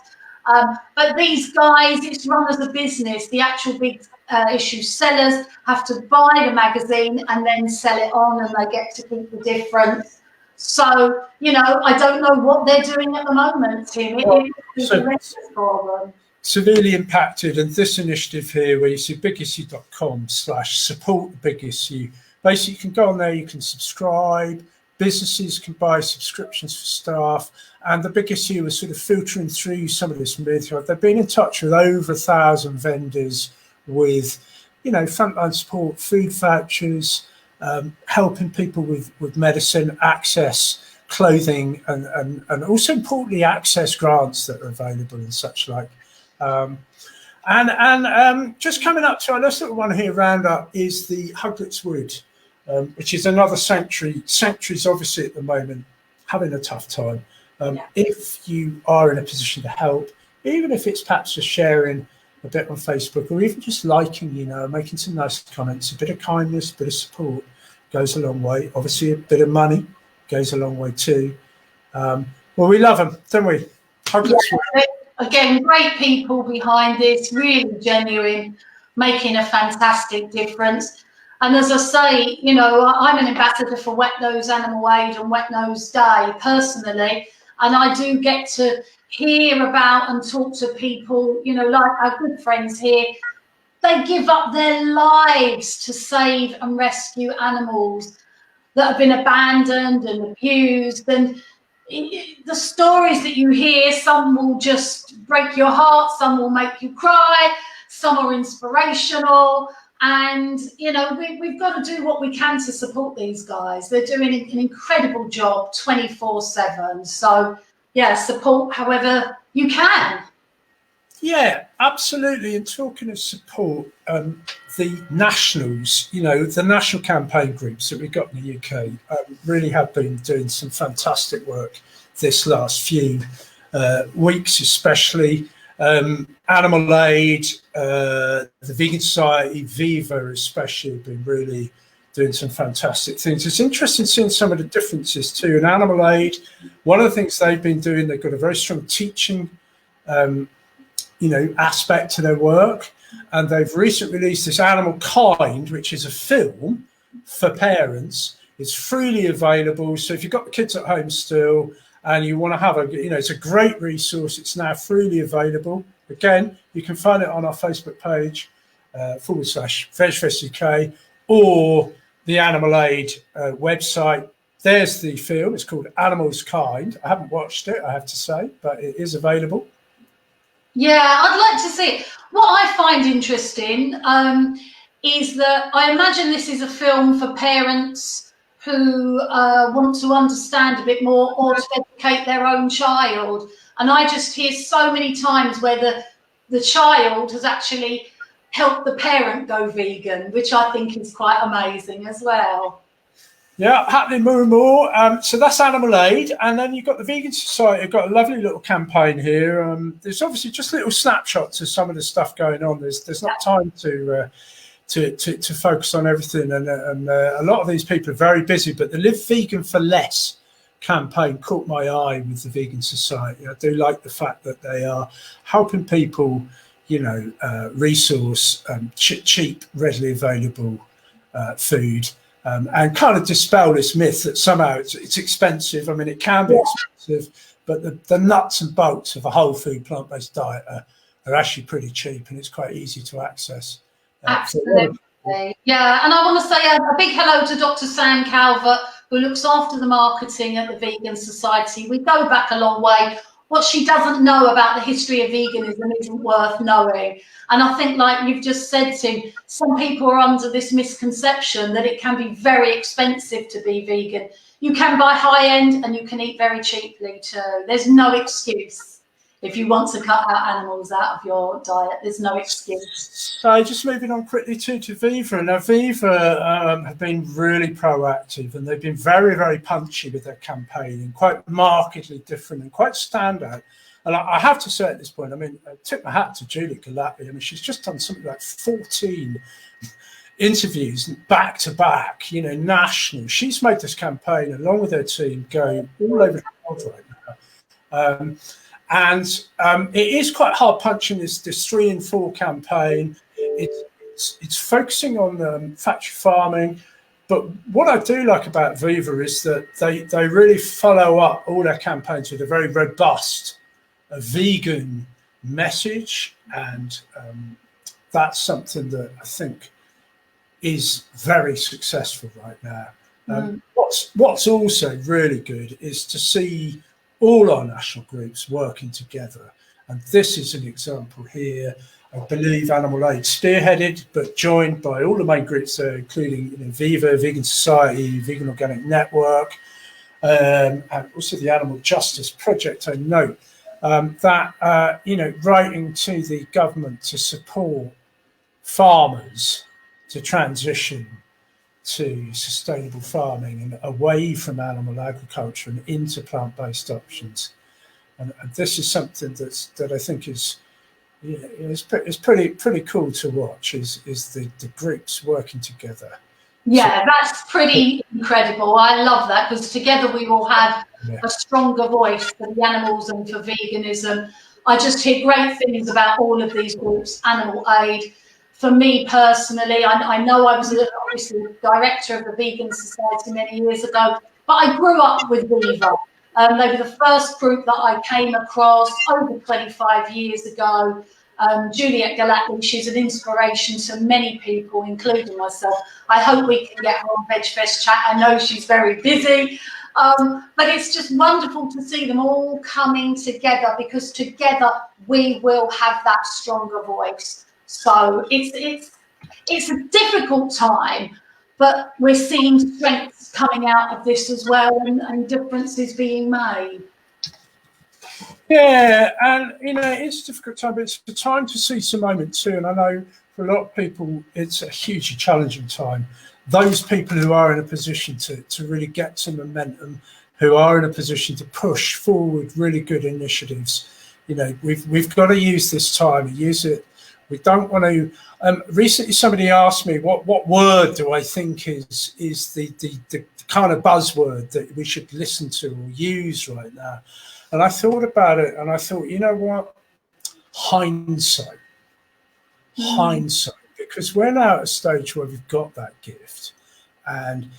But these guys, it's run as a business. The actual big issue sellers have to buy the magazine and then sell it on, and they get to keep the difference. So, you know, I don't know what they're doing at the moment, Tim. It is horrendous for them. Severely impacted, and this initiative here where you see bigissue.com/support the big issue. Basically, you can go on there, you can subscribe, businesses can buy subscriptions for staff, and the Big Issue is sort of filtering through some of this material. They've been in touch with over 1,000 vendors with, you know, frontline support, food vouchers, helping people with medicine, access, clothing, and also importantly access grants that are available and such like. Just coming up to our last little one here, Roundup, is the Hugletts Wood, which is another sanctuary. Sanctuaries obviously at the moment having a tough time. If you are in a position to help, even if it's perhaps just sharing a bit on Facebook or even just liking, you know, making some nice comments, a bit of kindness, a bit of support goes a long way. Obviously, a bit of money goes a long way too. Well, we love them, don't we? Again, great people behind this, really genuine, making a fantastic difference. And as I say, you know, I'm an ambassador for Wet Nose Animal Aid and Wet Nose Day personally, and I do get to hear about and talk to people, you know, like our good friends here. They give up their lives to save and rescue animals that have been abandoned and abused. And the stories that you hear, some will just break your heart, some will make you cry, some are inspirational. And, you know, we've got to do what we can to support these guys. They're doing an incredible job 24/7. So, yeah, support however you can. Yeah, absolutely. And talking of support, the nationals, you know, the national campaign groups that we've got in the UK really have been doing some fantastic work this last few weeks, especially. Animal Aid, the Vegan Society, Viva especially have been really doing some fantastic things. It's interesting seeing some of the differences too. In Animal Aid, one of the things they've been doing, they've got a very strong teaching you know, aspect to their work, and they've recently released this Animal Kind, which is a film for parents. It's freely available, so if you've got the kids at home still and you want to have a, you know, it's a great resource. It's now freely available. Again, you can find it on our Facebook page /VegfestUK or the Animal Aid website. There's the film. It's called Animals Kind. I haven't watched it, I have to say, but it is available. Yeah, I'd like to see it. What I find interesting is that I imagine this is a film for parents who want to understand a bit more or to educate their own child. And I just hear so many times where the child has actually helped the parent go vegan, which I think is quite amazing as well. Yeah, happening more and more. So that's Animal Aid, and then you've got the Vegan Society. I've got a lovely little campaign here. There's obviously just little snapshots of some of the stuff going on. There's not time to focus on everything, and a lot of these people are very busy. But the Live Vegan for Less campaign caught my eye with the Vegan Society. I do like the fact that they are helping people, resource cheap, readily available food. And kind of dispel this myth that somehow it's expensive. I mean, it can be expensive, but the nuts and bolts of a whole food plant-based diet are actually pretty cheap, and it's quite easy to access. Absolutely. Yeah, and I want to say a big hello to Dr. Sam Calvert, who looks after the marketing at the Vegan Society. We go back a long way. What she doesn't know about the history of veganism isn't worth knowing. And I think, like you've just said, Tim, some people are under this misconception that it can be very expensive to be vegan. You can buy high end and you can eat very cheaply too. There's no excuse. If you want to cut out animals out of your diet, there's no excuse. So just moving on quickly to Viva. Now, Viva have been really proactive, and they've been very, very punchy with their campaign, and quite markedly different and quite standout. And I have to say at this point, I mean, I tip my hat to Julie Galati. I mean, she's just done something like 14 interviews back to back, national. She's made this campaign, along with her team, go all over the world right now. And it is quite hard punching this 3 and 4 campaign. It's focusing on factory farming, but what I do like about Viva is that they really follow up all their campaigns with a very robust vegan message, and that's something that I think is very successful right now. What's also really good is to see all our national groups working together, and this is an example here. I believe Animal Aid spearheaded, but joined by all the main groups there, including Viva, Vegan Society, Vegan Organic Network, and also the Animal Justice Project. I note that writing to the government to support farmers to transition to sustainable farming and away from animal agriculture and into plant-based options, and this is something that I think is pretty cool to watch. Is the groups working together? Yeah, that's pretty incredible. I love that, because together we will have a stronger voice for the animals and for veganism. I just hear great things about all of these groups. Animal Aid. For me personally, I know I was obviously director of the Vegan Society many years ago, but I grew up with Viva. They were the first group that I came across over 25 years ago. Juliet Galati, she's an inspiration to many people, including myself. I hope we can get her on VegFest chat. I know she's very busy, but it's just wonderful to see them all coming together, because together we will have that stronger voice. So it's a difficult time, but we're seeing strengths coming out of this as well, and differences being made. Yeah, and it's a difficult time, but it's a time to see some moment too. And I know for a lot of people, it's a hugely challenging time. Those people who are in a position to really get some momentum, who are in a position to push forward really good initiatives, we've got to use this time and use it. We don't want to. Recently, somebody asked me what word do I think is the kind of buzzword that we should listen to or use right now. And I thought about it, and I thought, you know what? Hindsight. Hindsight. Because we're now at a stage where we've got that gift. And,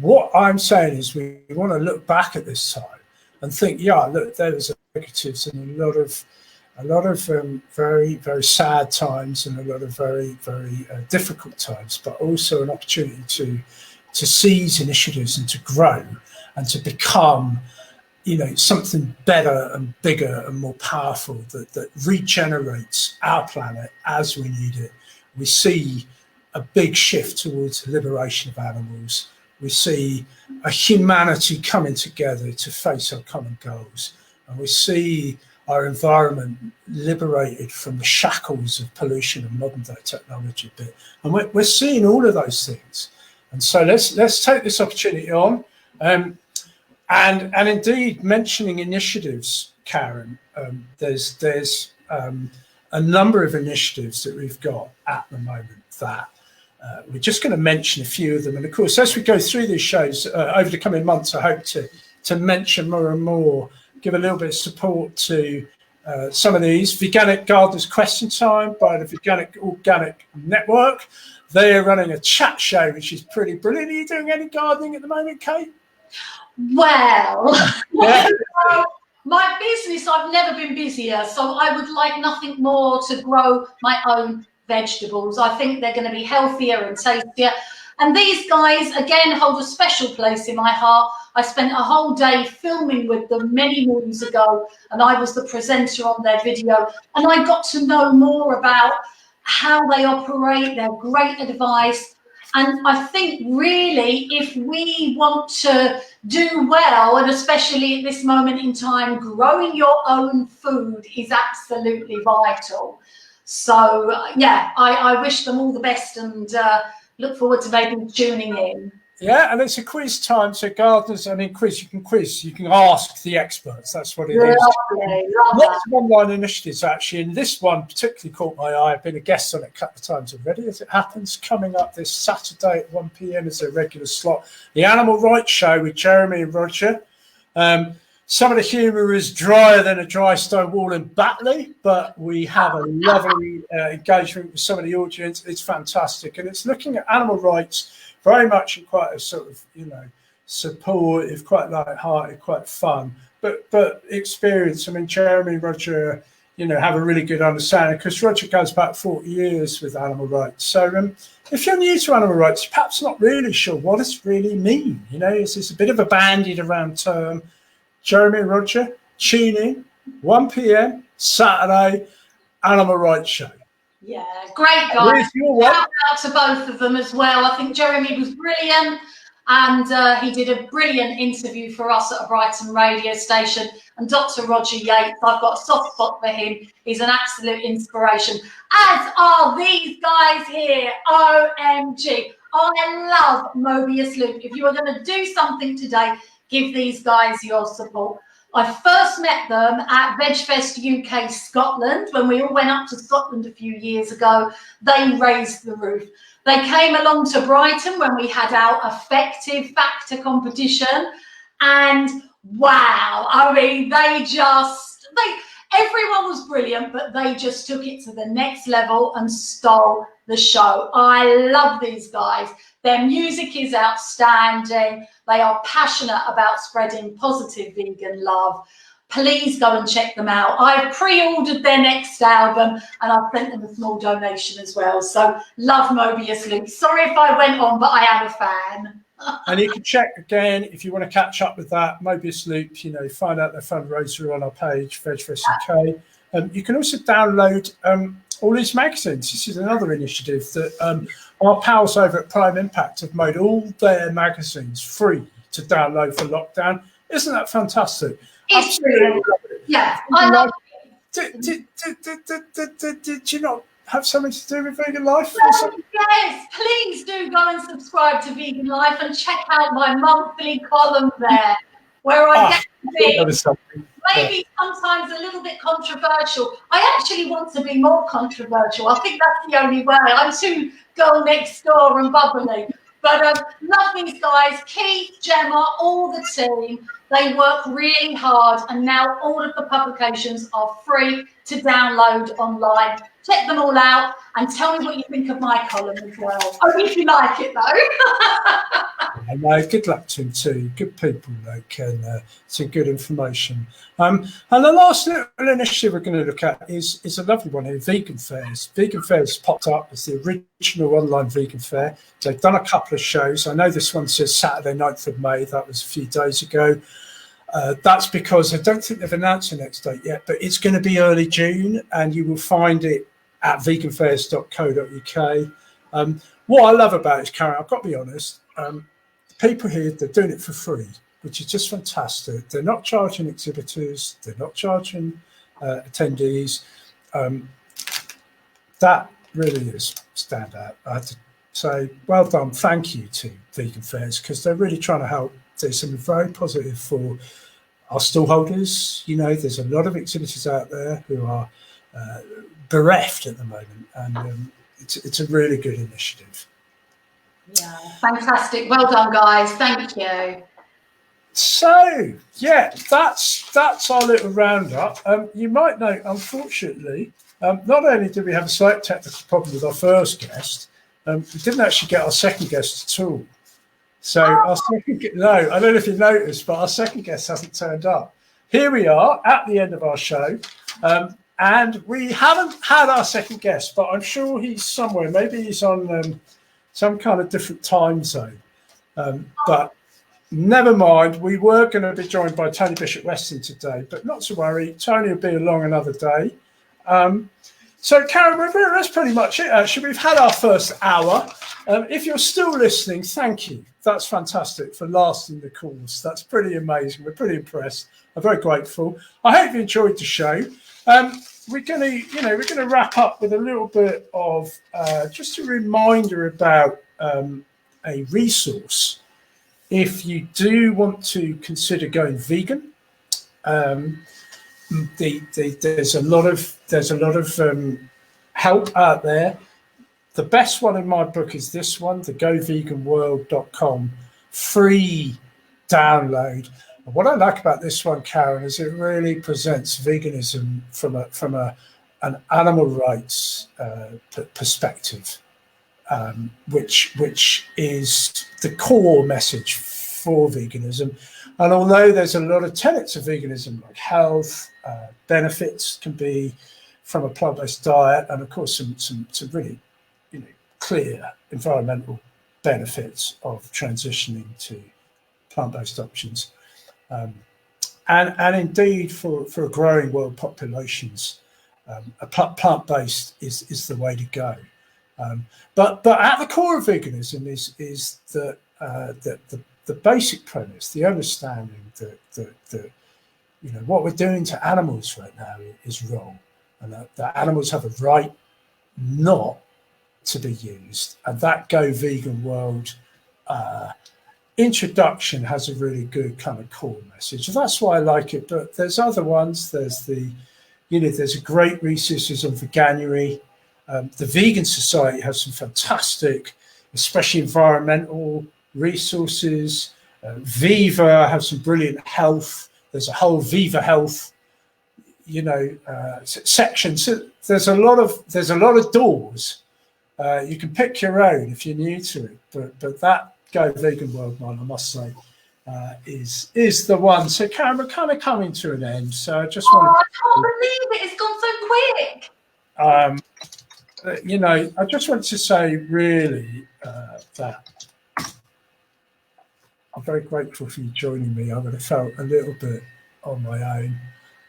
what I'm saying is we want to look back at this time and think, yeah, look, there was negatives and a lot of very, very sad times and a lot of very, very difficult times, but also an opportunity to seize initiatives and to grow and to become something better and bigger and more powerful that regenerates our planet as we need it. We see a big shift towards the liberation of animals. We see a humanity coming together to face our common goals. And we see our environment liberated from the shackles of pollution and modern day technology a bit. And we're seeing all of those things. And so let's take this opportunity on. And indeed, mentioning initiatives, Karen, there's a number of initiatives that we've got at the moment that we're just going to mention a few of them. And of course, as we go through these shows over the coming months, I hope to mention more and more, give a little bit of support to some of these. Veganic Gardeners Question Time by the Veganic Organic Network. They're running a chat show, which is pretty brilliant. Are you doing any gardening at the moment, Kate? Well, Yeah. my business, I've never been busier, so I would like nothing more to grow my own vegetables. I think they're going to be healthier and tastier. And these guys, again, hold a special place in my heart. I spent a whole day filming with them many moons ago, and I was the presenter on their video. And I got to know more about how they operate, their great advice. And I think really, if we want to do well, and especially at this moment in time, growing your own food is absolutely vital. So, yeah, I wish them all the best and look forward to maybe tuning in. Yeah, and it's a quiz time. So gardeners, you can ask the experts. That's what it is. Lovely, love Lots that. of online initiatives, actually, and this one particularly caught my eye. I've been a guest on it a couple of times already, as it happens. Coming up this Saturday at 1 p.m. is a regular slot. The Animal Rights Show with Jeremy and Roger. Some of the humour is drier than a dry stone wall in Batley, but we have a lovely engagement with some of the audience. It's fantastic, and it's looking at animal rights very much in quite a sort of, supportive, quite light-hearted, quite fun, but experience. I mean, Jeremy and Roger, have a really good understanding, because Roger goes back 40 years with animal rights. So if you're new to animal rights, you're perhaps not really sure what does really mean. It's a bit of a bandied around term. Jeremy and Roger, tune in, 1 p.m, Saturday, Animal Rights Show. Yeah, great guys. Shout out to both of them as well. I think Jeremy was brilliant, and he did a brilliant interview for us at a Brighton radio station. And Dr. Roger Yates, I've got a soft spot for him. He's an absolute inspiration, as are these guys here. OMG. I love Mobius Loop. If you are going to do something today, give these guys your support. I first met them at VegfestUK Scotland when we all went up to Scotland a few years ago. They raised the roof. They came along to Brighton when we had our effective factor competition, and wow, everyone was brilliant, but they just took it to the next level and stole the show. I love these guys. Their music is outstanding. They are passionate about spreading positive vegan love. Please go and check them out. I've pre-ordered their next album, and I've sent them a small donation as well. So love Mobius Loop. Sorry if I went on, but I am a fan. And you can check again if you want to catch up with that Mobius Loop. Find out their fundraiser on our page, VegfestUK. You can also download all these magazines. This is another initiative that our pals over at Prime Impact have made all their magazines free to download for lockdown. Isn't that fantastic? It's brilliant. Yeah, I love it. Did you not have something to do with Vegan Life? Yes, please do go and subscribe to Vegan Life and check out my monthly column there, where I get to be maybe sometimes a little bit controversial. I actually want to be more controversial. I think that's the only way. I'm too girl next door and bubbly. But love these guys, Keith, Gemma, all the team. They work really hard, and now all of the publications are free to download online. Check them all out and tell me what you think of my column as well. Only if you like it, though. No, good luck to them too. Good people, and some good information. And the last little initiative we're going to look at is a lovely one here, Vegan Fairs. Vegan Fairs popped up as the original online vegan fair. They've done a couple of shows. I know this one says Saturday, 9th of May. That was a few days ago. That's because I don't think they've announced the next date yet, but it's going to be early June, and you will find it at veganfairs.co.uk. What I love about it is, Karen, I've got to be honest, people here, they're doing it for free, which is just fantastic. They're not charging exhibitors, they're not charging attendees. That really is standout. I have to say, well done, thank you to Vegan Fairs, because they're really trying to help. There's something very positive for our stallholders. You know, there's a lot of exhibitors out there who are bereft at the moment, and it's a really good initiative. Yeah, fantastic. Well done, guys. Thank you. So, yeah, that's our little roundup. You might note, unfortunately, not only did we have a slight technical problem with our first guest, we didn't actually get our second guest at all. So our second, no, I don't know if you noticed, but our second guest hasn't turned up. Here we are at the end of our show, and we haven't had our second guest, but I'm sure he's somewhere. Maybe he's on some kind of different time zone. But never mind, we were going to be joined by Tony Bishop-Weston today, but not to worry, Tony will be along another day. So, Karen, that's pretty much it. Actually, we've had our first hour. If you're still listening, thank you. That's fantastic for lasting the course. That's pretty amazing. We're pretty impressed. I'm very grateful. I hope you enjoyed the show. We're gonna wrap up with a little bit of just a reminder about a resource. If you do want to consider going vegan, there's a lot of help out there. The best one in my book is this one, the goveganworld.com free download. And what I like about this one, Karen, is it really presents veganism from an animal rights perspective, which is the core message for veganism. And although there's a lot of tenets of veganism, like health, benefits can be from a plant-based diet, and of course some really clear environmental benefits of transitioning to plant-based options, and indeed for a growing world populations, a plant-based is the way to go. But at the core of veganism is that the basic premise, the understanding that what we're doing to animals right now is wrong, and that animals have a right not to be used. And that Go Vegan World introduction has a really good kind of core message. And that's why I like it. But there's other ones. There's there's a great resources on veganuary. The Vegan Society has some fantastic, especially environmental resources. Viva have some brilliant health. There's a whole Viva Health, section. So there's a lot of doors. You can pick your own if you're new to it, but that Go Vegan World one, I must say, is the one. So, Karen, we're kind of coming to an end. So I just want. I can't believe it! It's gone so quick. I just want to say really that I'm very grateful for you joining me. I would have felt a little bit on my own,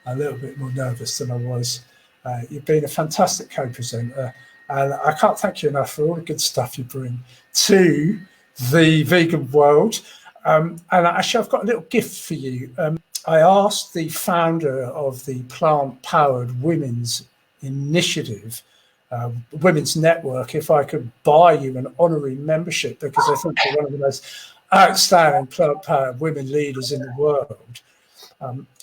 a little bit more nervous than I was. You've been a fantastic co-presenter. And I can't thank you enough for all the good stuff you bring to the vegan world. And actually, I've got a little gift for you. I asked the founder of the Plant-Powered Women's Initiative, Women's Network, if I could buy you an honorary membership, because I think you're one of the most outstanding plant-powered women leaders in the world.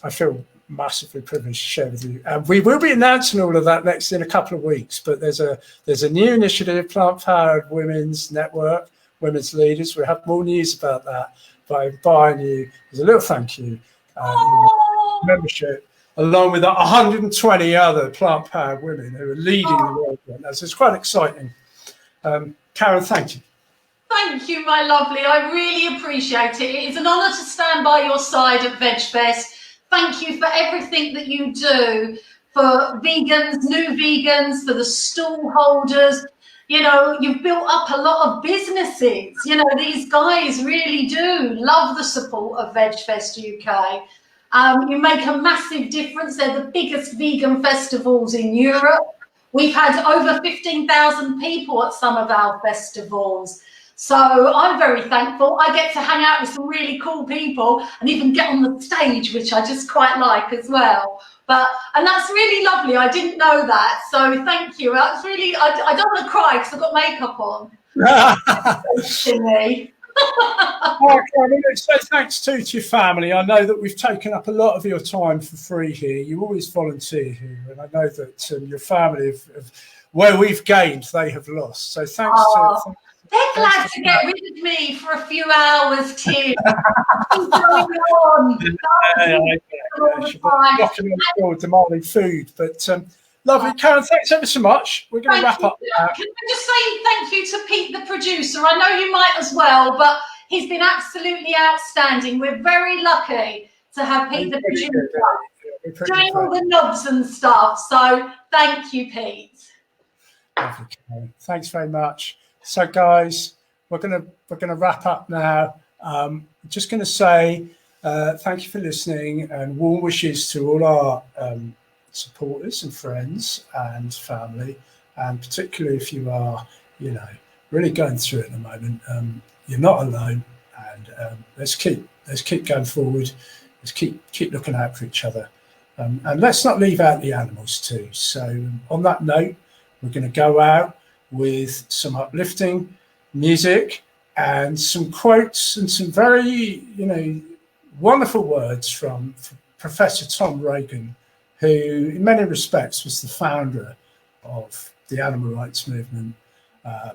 I feel massively privileged to share with you, and we will be announcing all of that next in a couple of weeks. But there's a new initiative, Plant-Powered Women's Network, Women's Leaders. We have more news about that by buying you as a little thank you membership, along with 120 other plant-powered women who are leading the world right now. So it's quite exciting. Karen, thank you. Thank you, my lovely. I really appreciate it. It is an honour to stand by your side at VegFest. Thank you for everything that you do for vegans, new vegans, for the stall holders. You've built up a lot of businesses. These guys really do love the support of VegfestUK. You make a massive difference. They're the biggest vegan festivals in Europe. We've had over 15,000 people at some of our festivals. So I'm very thankful. I get to hang out with some really cool people and even get on the stage, which I just quite like as well. And that's really lovely. I didn't know that. So thank you. That's really, I don't want to cry because I've got makeup on. So thanks to your family. I know that we've taken up a lot of your time for free here. You always volunteer here, and I know that your family, where we've gained, they have lost. So thanks to. They're glad to get rid of me for a few hours, Tim. What's going on? Demanding food, but lovely. Karen, thanks ever so much. We're going to wrap up now. Can I just say thank you to Pete, the producer? I know you might as well, but he's been absolutely outstanding. We're very lucky to have Pete, the producer, doing all the knobs and stuff. So thank you, Pete. Lovely, Karen. Thanks very much. So, guys, we're gonna wrap up now. Just going to say thank you for listening and warm wishes to all our supporters and friends and family, and particularly if you are, really going through it at the moment, you're not alone. And let's keep going forward. Let's keep looking out for each other, and let's not leave out the animals too. So, on that note, we're going to go out with some uplifting music and some quotes and some very, wonderful words from Professor Tom Reagan, who in many respects was the founder of the animal rights movement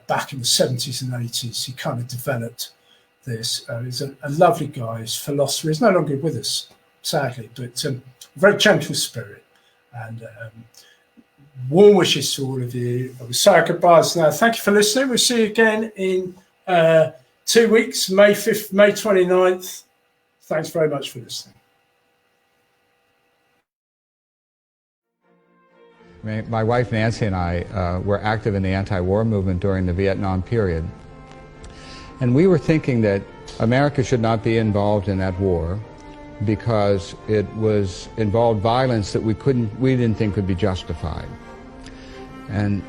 back in the 70s and 80s. He kind of developed this. He's a lovely guy. He's a philosopher. He's no longer with us, sadly, but a very gentle spirit. And warm wishes to all of you. I will say our goodbyes now. Thank you for listening. We'll see you again in 2 weeks, May 5th, May 29th. Thanks very much for listening. My wife Nancy and I were active in the anti-war movement during the Vietnam period. And we were thinking that America should not be involved in that war because it involved violence that we didn't think could be justified. And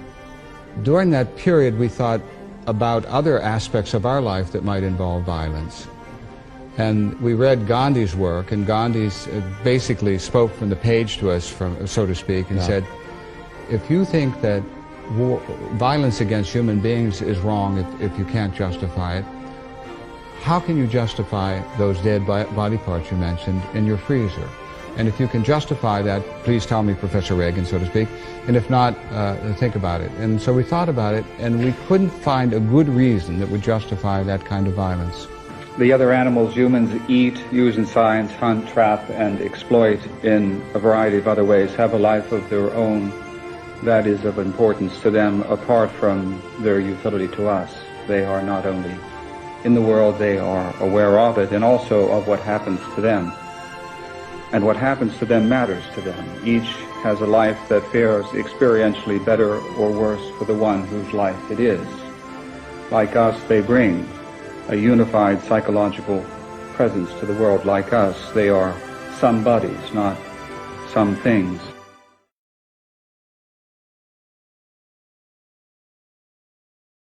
during that period, we thought about other aspects of our life that might involve violence. And we read Gandhi's work, and Gandhi basically spoke from the page to us, so to speak, and said, if you think that violence against human beings is wrong if you can't justify it, how can you justify those dead body parts you mentioned in your freezer? And if you can justify that, please tell me, Professor Reagan, so to speak. And if not, think about it. And so we thought about it, and we couldn't find a good reason that would justify that kind of violence. The other animals humans eat, use in science, hunt, trap, and exploit in a variety of other ways have a life of their own that is of importance to them apart from their utility to us. They are not only in the world, they are aware of it and also of what happens to them. And what happens to them matters to them. Each has a life that fares experientially better or worse for the one whose life it is. Like us, they bring a unified psychological presence to the world. Like us, they are some bodies, not some things.